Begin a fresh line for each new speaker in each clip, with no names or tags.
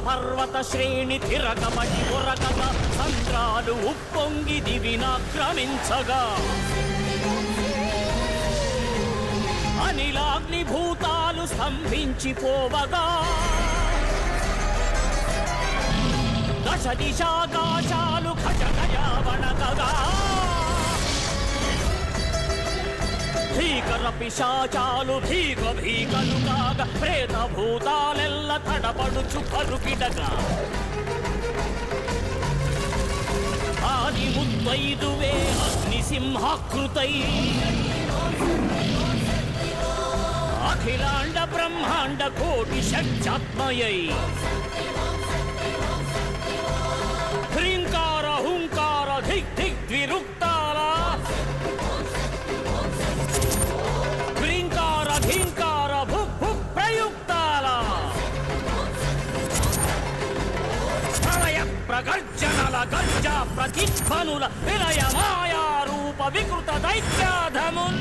పర్వత శ్రేణి తిరగమటి ఉరగగా సంద్రాలు ఉప్పొంగి దివినాక్రమించగా అనిలాగ్ని భూతాలు స్తంభించిపోవగా దశ దిశాకాశాలు ఖజగజా వణకగా భీకర పిశాచాలు భీకలు కాగా ప్రేత భూతాలెల్ల తడబడుచు పరుకిడగా ఆది ముత్తైదువే అగ్ని సింహాకృతై అఖిలాండ బ్రహ్మాండ కోటి షట్జాత్మయై హ్రీంకార హుంకార ధిక్ ధిక్ ద్విరుక్తాల ధింకార భుక్ భుక్ ప్రయుక్తాల ప్రళయ ప్రగర్జనల గర్జ ప్రతిధ్వనుల విలయ మాయా రూప వికృత దైత్యాధమున్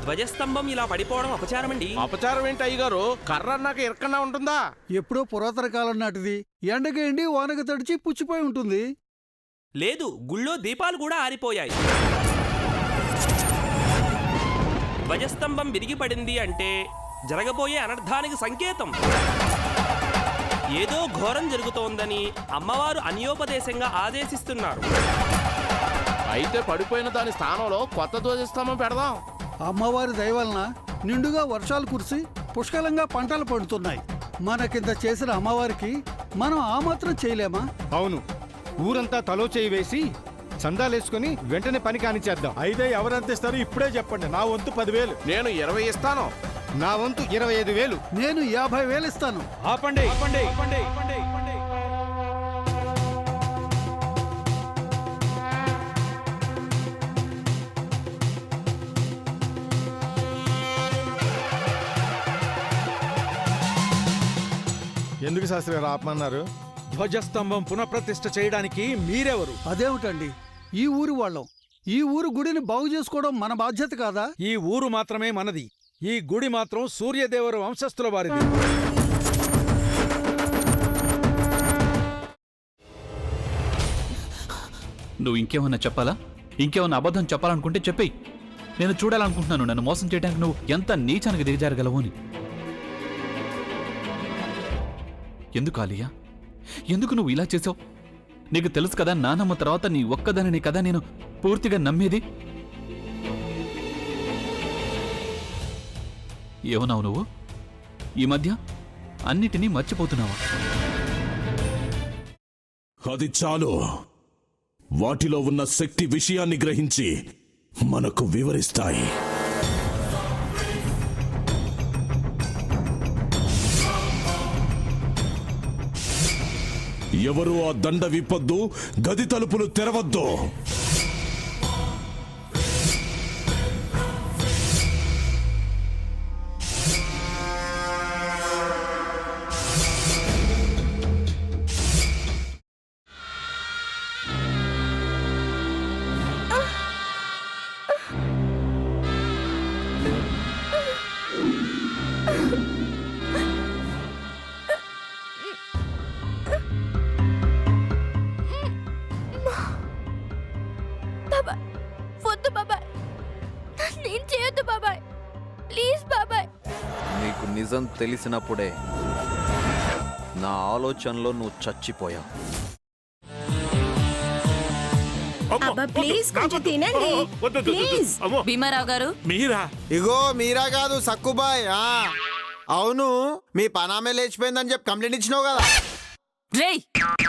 ధ్వజస్తంభం ఇలా పడిపోవడం అపచారమండి.
అపచారం ఏంటి అయ్యగారు? కర్ర అన్నాక ఇరకన్నా ఉంటుందా?
ఎప్పుడో పురాతన కాలం నాటిది. ఎండకి ఎండి వానకి తడిచి పుచ్చిపోయి ఉంటుంది.
లేదు, గుళ్ళో దీపాలు కూడా ఆరిపోయాయి. ధ్వజస్తంభం విరిగిపడింది అంటే జరగబోయే అనర్థానికి సంకేతం. ఏదో ఘోరం జరుగుతోందని అమ్మవారు అన్యోపదేశంగా ఆదేశిస్తున్నారు.
అయితే పడిపోయిన దాని స్థానంలో కొత్త ధ్వజస్తంభం పెడదాం.
అమ్మవారి దయవలన నిండుగా వర్షాలు కురిసి పుష్కలంగా పంటలు పండుతున్నాయి. మనకింత చేసిన అమ్మవారికి మనం ఆ మాత్రం చేయలేమా?
అవును, ఊరంతా తలో చేయి వేసి చందాలేసుకుని వెంటనే పని కానిచ్చేద్దాం.
అయితే ఎవరెంత ఇస్తారు ఇప్పుడే చెప్పండి. నా వంతు 10,000.
నేను 20 ఇస్తాను.
నా వంతు 25,000.
నేను 50,000 ఇస్తాను.
ఆపండి. ఎందుకు శాస్త్రి గారు ఆపమన్నారు? ధ్వజస్తంభం పునఃప్రతిష్ఠ చేయడానికి మీరెవరు?
అదేమిటండి, ఈ ఊరు వాళ్ళం. ఈ ఊరు గుడిని బాగు చేసుకోవడం మన బాధ్యత కాదా?
ఈ ఊరు మాత్రమే మనది. ఈ గుడి మాత్రం సూర్యదేవరు వంశస్థుల వారిది.
నువ్వు ఇంకేమన్నా చెప్పాలా? ఇంకేమన్నా అబద్ధం చెప్పాలనుకుంటే చెప్పేయి. నేను చూడాలనుకుంటున్నాను నన్ను మోసం చేయడానికి నువ్వు ఎంత నీచానికి దిగజారగలవు అని. ఎందుకు ఆలియా, ఎందుకు నువ్వు ఇలా చేసావు? నీకు తెలుసు కదా నానమ్మ తర్వాత నీ ఒక్కదానిని కదా నేను పూర్తిగా నమ్మేది. ఏమన్నావు నువ్వు? ఈ మధ్య అన్నిటినీ మర్చిపోతున్నావా?
అది చాలు. వాటిలో ఉన్న శక్తి విషయాన్ని గ్రహించి మనకు వివరిస్తాయి. ఎవరు ఆ దండ విప్పొద్దు, గది తలుపులు తెరవద్దు.
నిజం తెలిసినప్పుడే నా ఆలోచనలో నువ్వు చచ్చిపోయావు.
అబ్బా ప్లీజ్ కొంచెం తినండి ప్లీజ్.
భీమారావు గారు
మీరా?
ఇగో మీరా కాదు సక్కుబాయ్. అవును, మీ పనామే లేచిపోయిందని చెప్పి కంప్లైంట్ ఇచ్చినావు కదా.
రేయ్,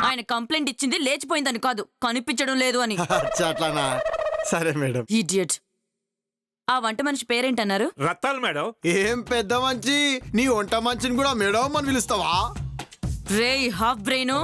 ఆయన కంప్లైంట్ ఇచ్చింది లేచిపోయిందని కాదు, కనిపించడం లేదు అని.
అట్లానా? సరే మేడం.
ఇడియట్. ఆ వంట మనిషి పేరేంటన్నారు?
రత్తాలు మేడం.
ఏం పెద్ద మంచి, నీ వంట మంచిని కూడా మేడం అని పిలుస్తావా?
రేయ్ హాఫ్ బ్రెయిన్,